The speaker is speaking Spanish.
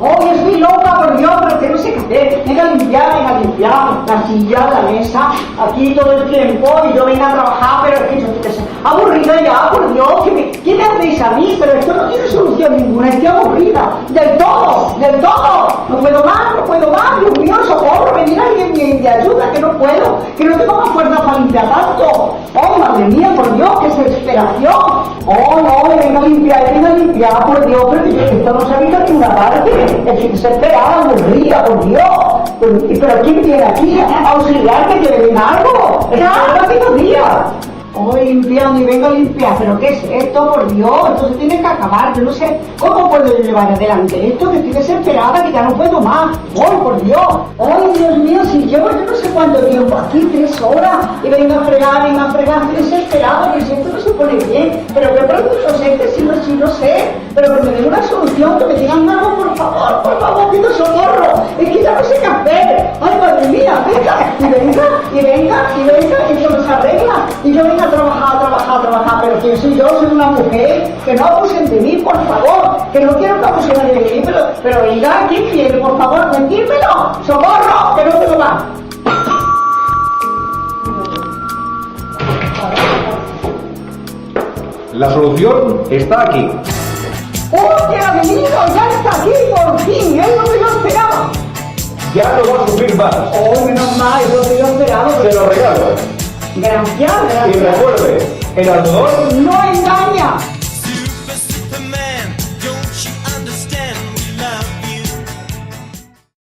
Hoy estoy loca, por Dios, pero que no sé qué hacer. Venga a limpiar la silla, la mesa, aquí todo el tiempo, y yo venga a trabajar, pero es que yo estoy aburrida ya, por Dios, ¿qué me hacéis a mí? Pero esto no tiene solución ninguna, estoy aburrida, del todo, no puedo más, Dios mío, socorro, venid alguien de ayuda, que no puedo, que no tengo más fuerza para limpiar tanto. Oh, madre mía, por Dios, qué desesperación. Oh, no, venga a limpiar, por Dios, pero esto no se ha visto en ninguna parte. Estoy desesperada, aburrida, por Dios. Pero ¿quién viene aquí a auxiliar que quiere venir algo? Está hace 2 días. Oh, limpiando y vengo a limpiar, pero ¿qué es esto? Por Dios, esto se tiene que acabar. Yo no sé cómo puedo llevar adelante esto, que estoy desesperada, que ya no puedo más. Oh, por Dios. Oh, Dios mío, si llevo yo no sé cuánto tiempo aquí, 3 horas, y vengo a fregar, estoy desesperada, que si esto no se pone bien. Pero que producto es este, si no sé, pero que me den una solución, que me digan algo, por favor, pido socorro. Es que ya no sé qué hacer. Ay, madre mía, venga, y eso no se arregla. Y yo vengo a trabajar, pero que soy una mujer, que no abusen de mí, por favor, que no quiero que abusen de mí, pero oiga, ¿quién quiere, por favor, mentírmelo? ¡Socorro! Que no tengo más. La solución está aquí. ¡Oh, que ha venido! ¡Ya está aquí, por fin! ¡Es lo que yo esperaba! Ya no va a sufrir más. ¡Oh, menos mal! Es lo que yo esperaba. Se lo regalo. Gracias. Y recuerde, el algodón ¡No engaña!